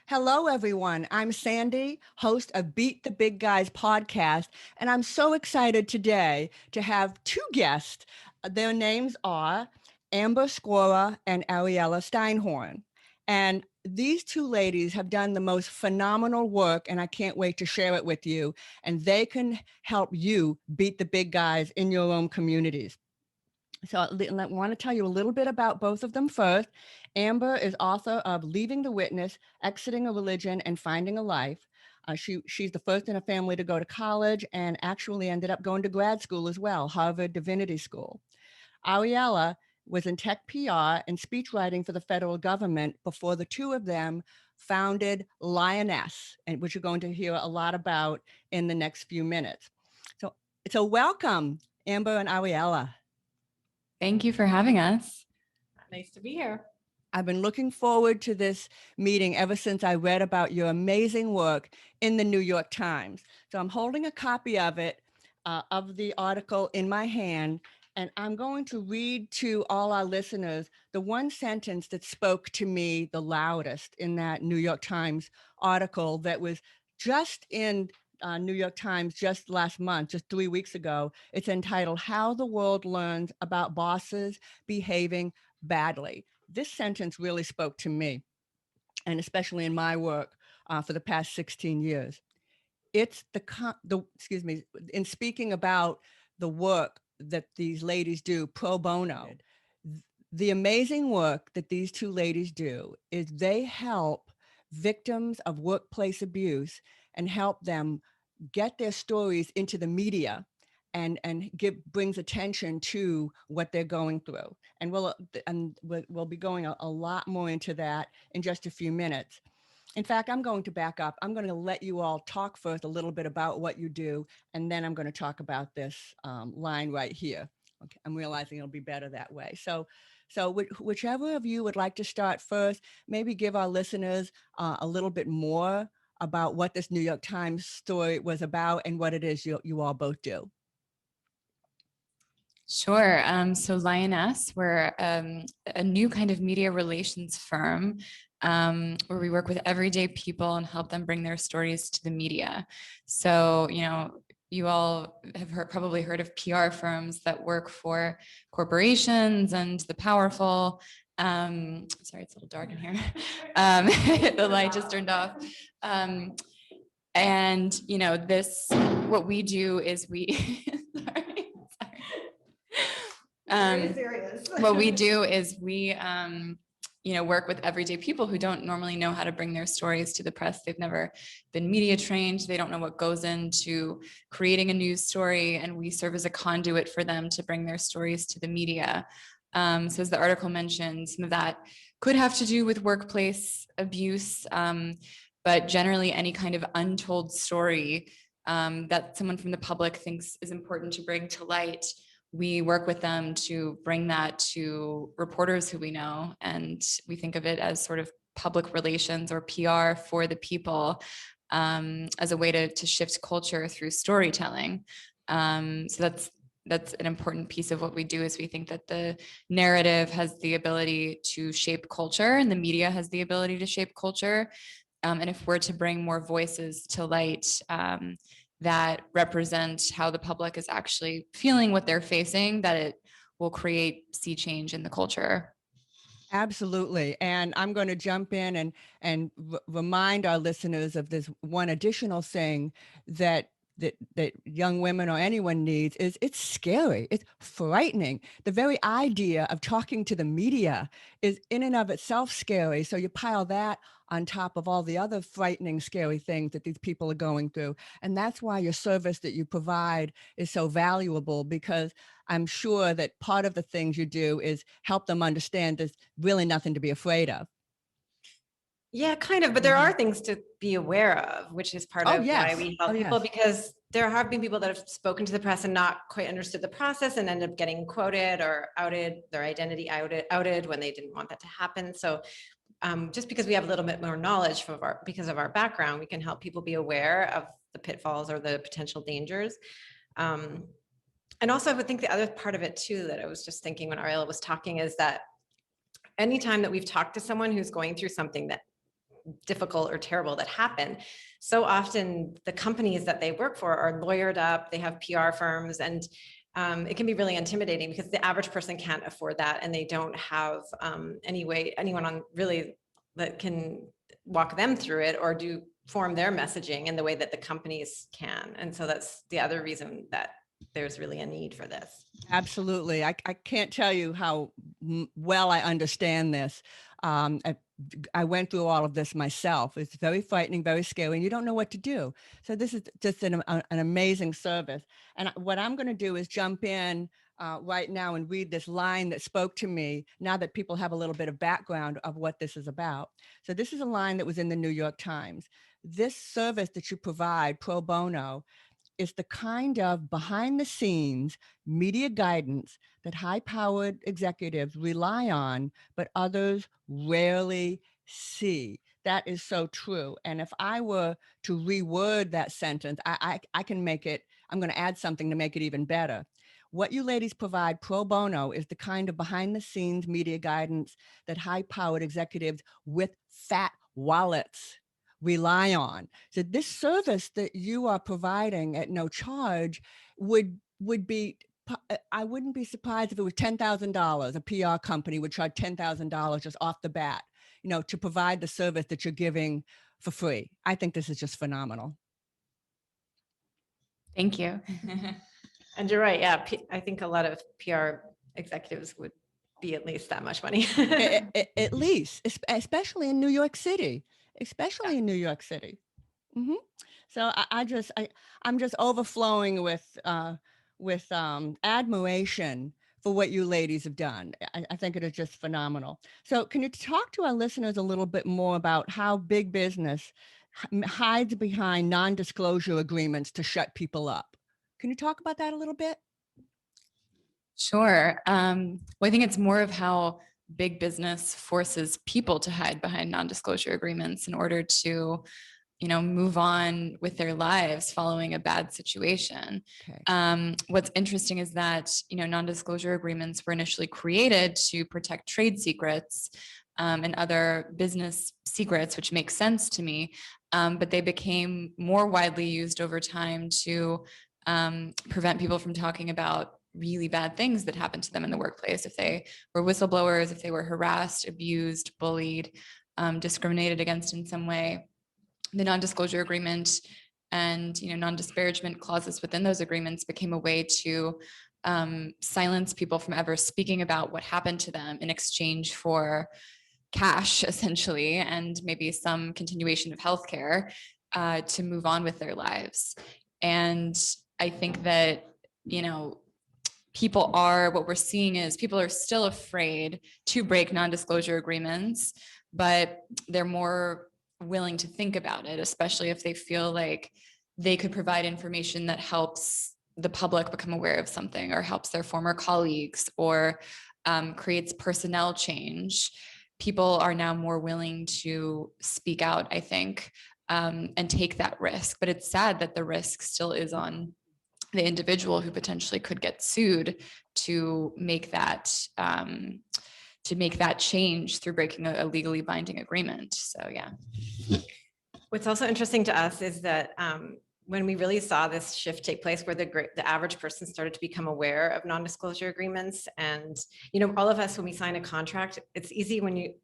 Hello, everyone. I'm Sandy, host of Beat the Big Guys podcast, and I'm so excited today to have two guests. Their names are Amber Scorah and Ariella Steinhorn. And these two ladies have done the most phenomenal work, and I can't wait to share it with you. And they can help you beat the big guys in your own communities. So I want to tell you a little bit about both of them first. Amber is author of Leaving the Witness, Exiting a Religion and Finding a Life. She's the first in a family to go to college and actually ended up going to grad school as well, Harvard Divinity School. Ariella was in tech PR and speechwriting for the federal government before the two of them founded Lioness, and which you're going to hear a lot about in the next few minutes. So welcome, Amber and Ariella. Thank you for having us. Nice to be here. I've been looking forward to this meeting ever since I read about your amazing work in the New York Times. So I'm holding a copy of it, of the article in my hand, and I'm going to read to all our listeners the one sentence that spoke to me the loudest in that New York Times article that was just in New York Times just last month, just 3 weeks ago. It's entitled, How the World Learns About Bosses Behaving Badly. This sentence really spoke to me, and especially in my work for the past 16 years. It's in speaking about the work that these ladies do pro bono, the amazing work that these two ladies do is they help victims of workplace abuse and help them get their stories into the media and brings attention to what they're going through. And we'll be going a lot more into that in just a few minutes. In fact, I'm going to back up. I'm going to let you all talk first a little bit about what you do, and then I'm going to talk about this line right here. Okay, I'm realizing it'll be better that way. So whichever of you would like to start first, maybe give our listeners a little bit more about what this New York Times story was about and what it is you all both do. Sure. So Lioness, we're a new kind of media relations firm where we work with everyday people and help them bring their stories to the media. So, you all have probably heard of PR firms that work for corporations and the powerful. Sorry, it's a little dark in here. The light just turned off. And, what we do is what we do is we work with everyday people who don't normally know how to bring their stories to the press. They've never been media trained. They don't know what goes into creating a news story, and we serve as a conduit for them to bring their stories to the media. So as the article mentioned, some of that could have to do with workplace abuse, but generally any kind of untold story that someone from the public thinks is important to bring to light. We work with them to bring that to reporters who we know, and we think of it as sort of public relations or PR for the people, as a way to shift culture through storytelling. So that's an important piece of what we do, is we think that the narrative has the ability to shape culture and the media has the ability to shape culture. And if we're to bring more voices to light that represent how the public is actually feeling what they're facing, that it will create sea change in the culture. Absolutely. And I'm going to jump in and remind our listeners of this one additional thing that young women or anyone needs is it's scary. It's frightening. The very idea of talking to the media is in and of itself scary. So you pile that on top of all the other frightening, scary things that these people are going through. And that's why your service that you provide is so valuable, because I'm sure that part of the things you do is help them understand there's really nothing to be afraid of. Yeah, kind of, but there are things to be aware of, which is part of why we help people, because there have been people that have spoken to the press and not quite understood the process and ended up getting quoted or outed, their identity outed when they didn't want that to happen. So just because we have a little bit more knowledge because of our background, we can help people be aware of the pitfalls or the potential dangers. And also, I would think the other part of it too, that I was just thinking when Ariella was talking, is that anytime that we've talked to someone who's going through something that difficult or terrible that happen. So often the companies that they work for are lawyered up, they have PR firms, and it can be really intimidating because the average person can't afford that, and they don't have anyone on really that can walk them through it or form their messaging in the way that the companies can. And so that's the other reason that there's really a need for this. Absolutely. I can't tell you how well I understand this. I went through all of this myself. It's very frightening, very scary, and you don't know what to do. So this is just an amazing service. And what I'm going to do is jump in right now and read this line that spoke to me now that people have a little bit of background of what this is about. So this is a line that was in the New York Times. This service that you provide pro bono is the kind of behind the scenes media guidance that high-powered executives rely on, but others rarely see. That is so true. And if I were to reword that sentence, I can make it, I'm going to add something to make it even better. What you ladies provide pro bono is the kind of behind the scenes media guidance that high-powered executives with fat wallets rely on. So this service that you are providing at no charge would be, I wouldn't be surprised if it was $10,000. A PR company would charge $10,000 just off the bat, to provide the service that you're giving for free. I think this is just phenomenal. Thank you. And you're right. Yeah. I think a lot of PR executives would be at least that much money. at least, especially in New York City. Especially in New York City. Mm-hmm. So I'm just overflowing with admiration for what you ladies have done. I think it is just phenomenal. So can you talk to our listeners a little bit more about how big business hides behind non-disclosure agreements to shut people up? Can you talk about that a little bit? Sure. Well, I think it's more of how big business forces people to hide behind non-disclosure agreements in order to, move on with their lives following a bad situation. Okay. What's interesting is that, non-disclosure agreements were initially created to protect trade secrets and other business secrets, which makes sense to me. But they became more widely used over time to prevent people from talking about really bad things that happened to them in the workplace. If they were whistleblowers, if they were harassed, abused, bullied, discriminated against in some way, the non-disclosure agreement and non-disparagement clauses within those agreements became a way to silence people from ever speaking about what happened to them in exchange for cash, essentially, and maybe some continuation of healthcare to move on with their lives. And I think that, what we're seeing is people are still afraid to break non-disclosure agreements, but they're more willing to think about it, especially if they feel like they could provide information that helps the public become aware of something or helps their former colleagues or creates personnel change. People are now more willing to speak out, I think, and take that risk. But it's sad that the risk still is on the individual who potentially could get sued to make that change through breaking a legally binding agreement. So yeah. What's also interesting to us is that when we really saw this shift take place, where the average person started to become aware of non-disclosure agreements, and all of us, when we sign a contract, it's easy when you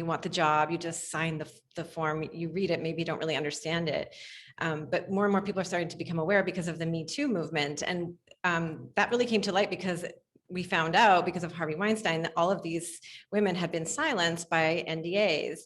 want the job, you just sign the form, you read it, maybe you don't really understand it. But more and more people are starting to become aware because of the Me Too movement. And that really came to light because we found out, because of Harvey Weinstein, that all of these women had been silenced by NDAs.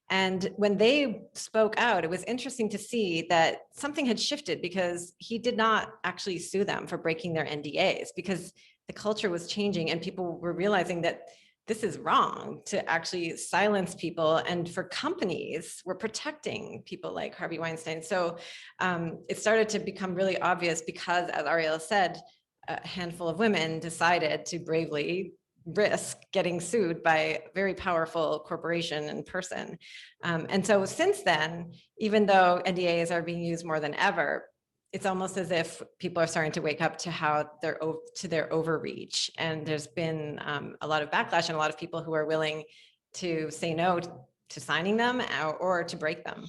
And when they spoke out, it was interesting to see that something had shifted, because he did not actually sue them for breaking their NDAs, because the culture was changing and people were realizing that this is wrong to actually silence people. And for companies, we're protecting people like Harvey Weinstein. So it started to become really obvious because, as Ariella said, a handful of women decided to bravely risk getting sued by a very powerful corporation and person. And so since then, even though NDAs are being used more than ever, it's almost as if people are starting to wake up to how their overreach. And there's been a lot of backlash and a lot of people who are willing to say no signing them or to break them.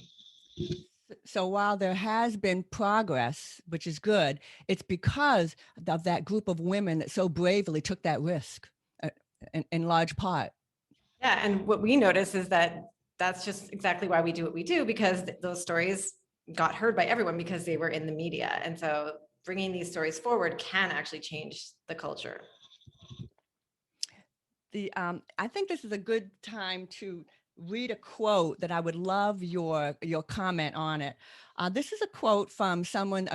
So while there has been progress, which is good, it's because of that group of women that so bravely took that risk in large part. Yeah, and what we notice is that that's just exactly why we do what we do, because those stories got heard by everyone because they were in the media. And so bringing these stories forward can actually change the culture. I think this is a good time to read a quote that I would love your comment on it. This is a quote from someone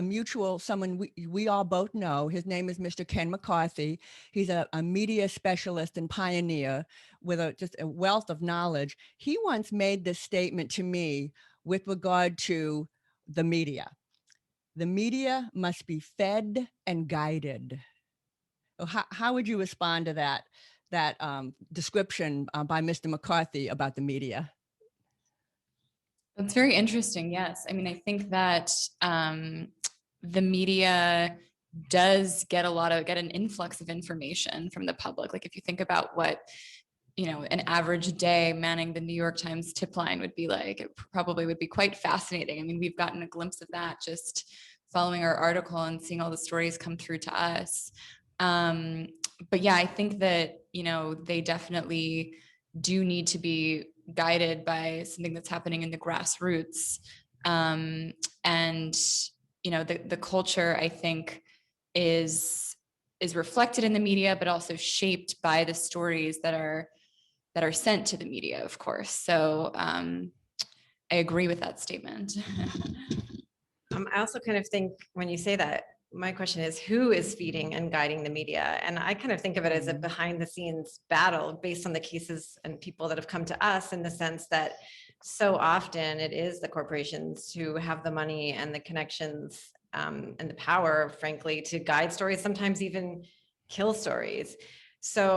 we all both know. His name is Mr. Ken McCarthy. He's a media specialist and pioneer with just a wealth of knowledge. He once made this statement to me with regard to the media. The media must be fed and guided. How would you respond to that description by Mr. McCarthy about the media? That's very interesting. Yes. I mean, I think that the media does get an influx of information from the public. Like if you think about what, an average day manning the New York Times tip line would be like, it probably would be quite fascinating. I mean, we've gotten a glimpse of that just following our article and seeing all the stories come through to us. But yeah, I think that, they definitely do need to be guided by something that's happening in the grassroots. And, the culture, I think, is reflected in the media, but also shaped by the stories that are sent to the media, of course. So I agree with that statement. I also kind of think when you say that, my question is, who is feeding and guiding the media? And I kind of think of it as a behind the scenes battle based on the cases and people that have come to us, in the sense that so often it is the corporations who have the money and the connections and the power, frankly, to guide stories, sometimes even kill stories. So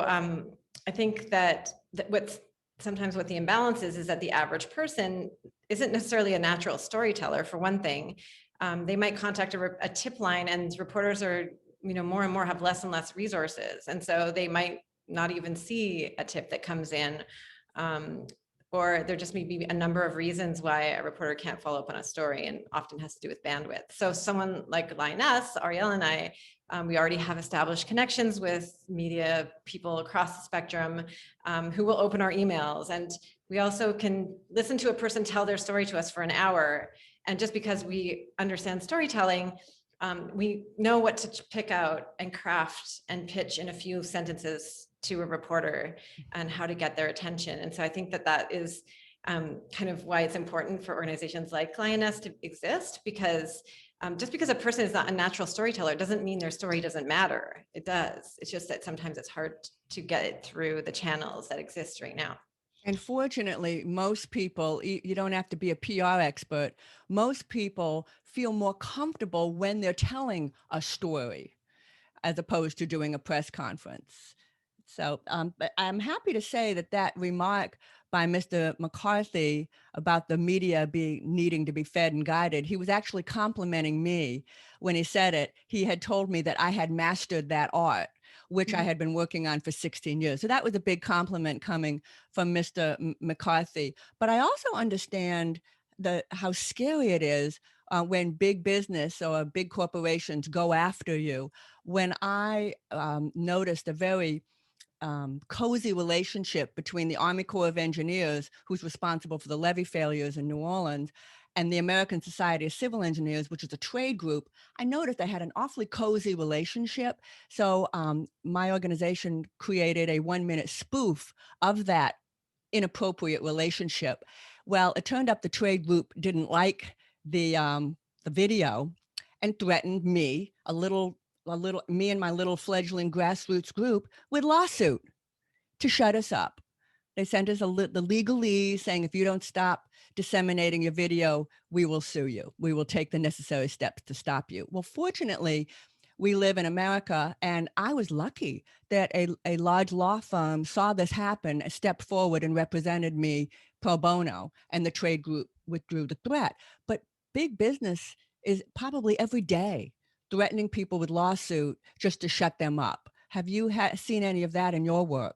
I think that what the imbalance is that the average person isn't necessarily a natural storyteller, for one thing. They might contact a tip line, and reporters are, more and more have less and less resources. And so they might not even see a tip that comes in, or there just may be a number of reasons why a reporter can't follow up on a story, and often has to do with bandwidth. So someone like Lioness, Ariella and I, we already have established connections with media people across the spectrum who will open our emails. And we also can listen to a person tell their story to us for an hour. And just because we understand storytelling, we know what to pick out and craft and pitch in a few sentences to a reporter, and how to get their attention. And so I think that is kind of why it's important for organizations like Lioness to exist, because just because a person is not a natural storyteller doesn't mean their story doesn't matter. It does. It's just that sometimes it's hard to get it through the channels that exist right now. And fortunately, most people, you don't have to be a PR expert, most people feel more comfortable when they're telling a story as opposed to doing a press conference. So but I'm happy to say that remark by Mr. McCarthy about the media needing to be fed and guided, he was actually complimenting me when he said it. He had told me that I had mastered that art, which I had been working on for 16 years. So that was a big compliment coming from Mr. McCarthy. But I also understand how scary it is when big business or big corporations go after you. When I noticed a very cozy relationship between the Army Corps of Engineers, who's responsible for the levee failures in New Orleans, and the American Society of Civil Engineers, which is a trade group, I noticed they had an awfully cozy relationship. So my organization created a 1-minute spoof of that inappropriate relationship. Well, it turned up the trade group didn't like the video and threatened me, me and my little fledgling grassroots group, with lawsuit to shut us up. They sent us the legalese saying, if you don't stop disseminating your video, we will sue you. We will take the necessary steps to stop you. Well, fortunately, we live in America, and I was lucky that a large law firm saw this happen, stepped forward and represented me pro bono, and the trade group withdrew the threat. But big business is probably every day threatening people with lawsuit just to shut them up. Have you seen any of that in your work?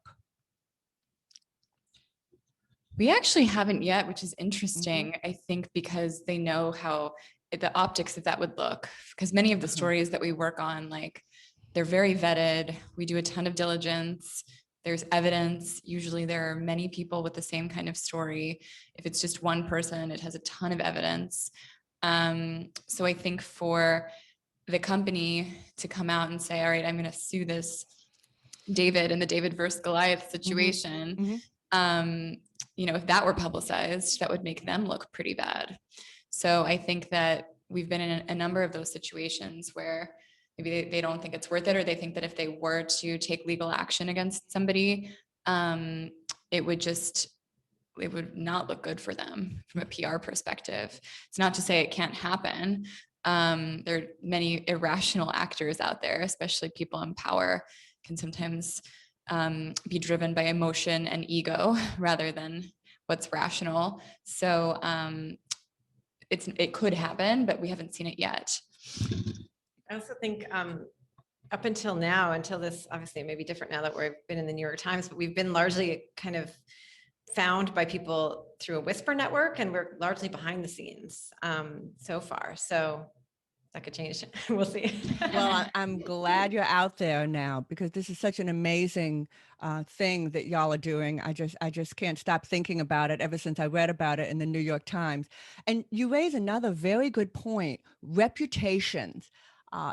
We actually haven't yet, which is interesting. I think because they know how the optics of that would look, because many of the stories that we work on, like they're very vetted. We do a ton of diligence. There's evidence. Usually there are many people with the same kind of story. If it's just one person, it has a ton of evidence. So I think for the company to come out and say, all right, I'm going to sue this David in the David versus Goliath situation. If that were publicized, that would make them look pretty bad. So I think that we've been in a number of those situations where maybe they don't think it's worth it, or they think that if they were to take legal action against somebody, it would not look good for them from a PR perspective. It's not to say it can't happen. There are many irrational actors out there, especially people in power, can sometimes be driven by emotion and ego rather than what's rational. So it could happen, but we haven't seen it yet. I also think up until now, until this, obviously it may be different now that we've been in the New York Times, but we've been largely kind of found by people through a whisper network, and we're largely behind the scenes so far. So that could change. We'll see. Well, I'm glad you're out there now, because this is such an amazing thing that y'all are doing. I just can't stop thinking about it ever since I read about it in the New York Times. And you raise another very good point: reputations.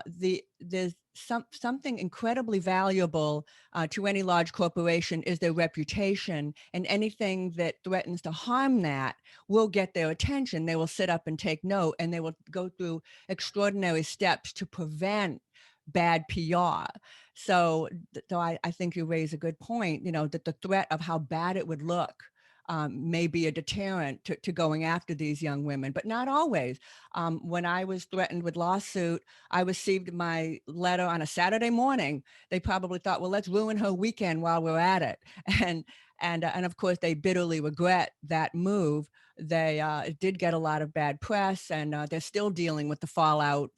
There's something incredibly valuable to any large corporation is their reputation, and anything that threatens to harm that will get their attention. They will sit up and take note, and they will go through extraordinary steps to prevent bad PR. So I think you raise a good point, that the threat of how bad it would look may be a deterrent to going after these young women, but not always. When I was threatened with lawsuit, I received my letter on a Saturday morning. They probably thought, well, let's ruin her weekend while we're at it. And of course, they bitterly regret that move. It did get a lot of bad press, and they're still dealing with the fallout.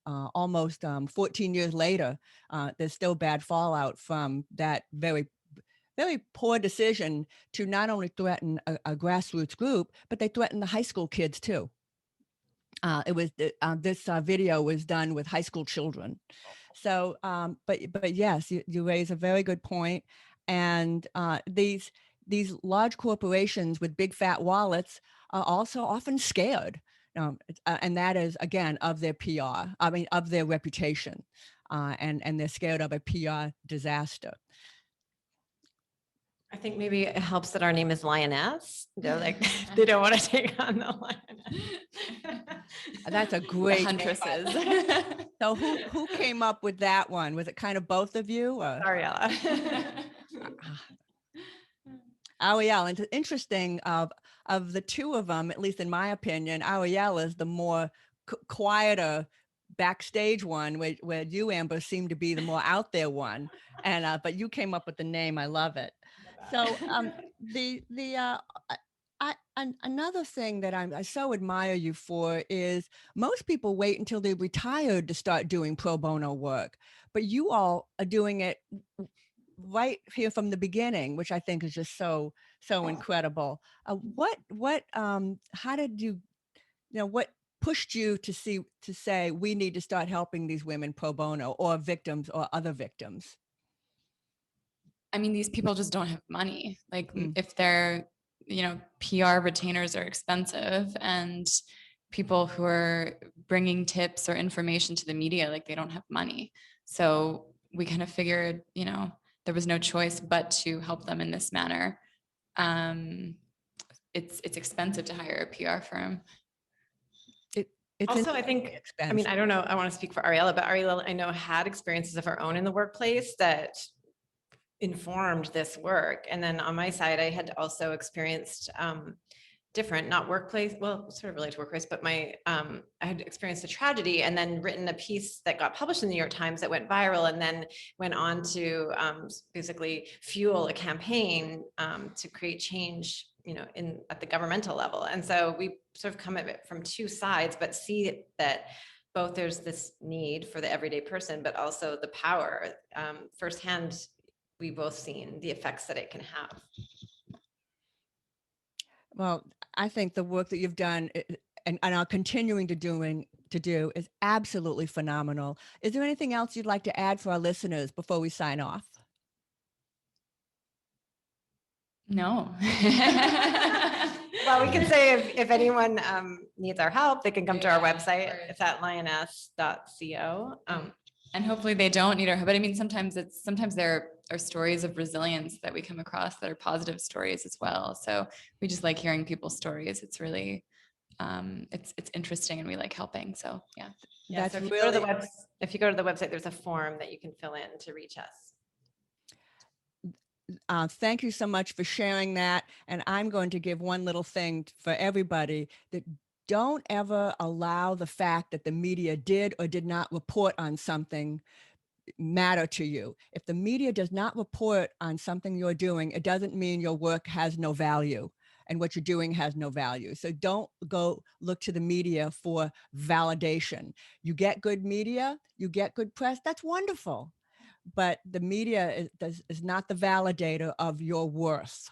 Almost 14 years later, there's still bad fallout from that very poor decision to not only threaten a grassroots group, but they threatened the high school kids too. This video was done with high school children. So, but yes, you raise a very good point. And these large corporations with big fat wallets are also often scared. And that is, again, of their PR, of their reputation. And they're scared of a PR disaster. I think maybe it helps that our name is Lioness. They're like, they don't want to take on the lioness. That's a great huntresses. So who came up with that one? Was it kind of both of you? Or? Ariella. Ariella, it's interesting. Of the two of them, at least in my opinion, Ariella is the more quieter backstage one, where you, Amber, seem to be the more out there one. And but you came up with the name. I love it. So another thing that I so admire you for is most people wait until they're retired to start doing pro bono work, but you all are doing it right here from the beginning, which I think is just so incredible. How did you, what pushed you to say we need to start helping these women pro bono, or victims, or other victims? I mean, these people just don't have money. Like if they're, PR retainers are expensive, and people who are bringing tips or information to the media, like they don't have money. So we kind of figured, there was no choice but to help them in this manner. It's expensive to hire a PR firm. It's also, I think, expensive. I don't know, I want to speak for Ariella, but Ariella, I know, had experiences of her own in the workplace that informed this work. And then on my side, I had also experienced different, not workplace, well, sort of related to workplace, but I had experienced a tragedy and then written a piece that got published in the New York Times that went viral, and then went on to basically fuel a campaign to create change, at the governmental level. And so we sort of come at it from two sides, but see that both there's this need for the everyday person, but also the power firsthand. We've both seen the effects that it can have. Well, I think the work that you've done and are continuing to do is absolutely phenomenal. Is there anything else you'd like to add for our listeners before we sign off? No. Well, we can say if anyone needs our help, they can come to our website. It's at lioness.co. And hopefully they don't need our help. But I mean, sometimes there are stories of resilience that we come across that are positive stories as well. So we just like hearing people's stories. It's really, it's interesting, and we like helping. So yeah. That's so if you go to the website, there's a form that you can fill in to reach us. Thank you so much for sharing that. And I'm going to give one little thing for everybody, that don't ever allow the fact that the media did or did not report on something matter to you. If the media does not report on something you're doing, it doesn't mean your work has no value and what you're doing has no value. So don't go look to the media for validation. You get good media, you get good press, that's wonderful. But the media is not the validator of your worth.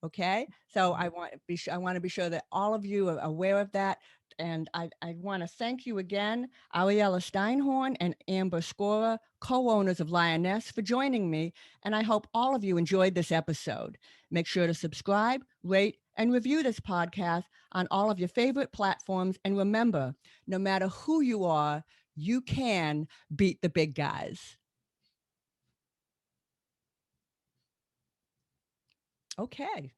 Okay, so I want to be sure that all of you are aware of that. And I want to thank you again, Ariella Steinhorn and Amber Scorah, co-owners of Lioness, for joining me. And I hope all of you enjoyed this episode. Make sure to subscribe, rate, and review this podcast on all of your favorite platforms. And remember, no matter who you are, you can beat the big guys. Okay.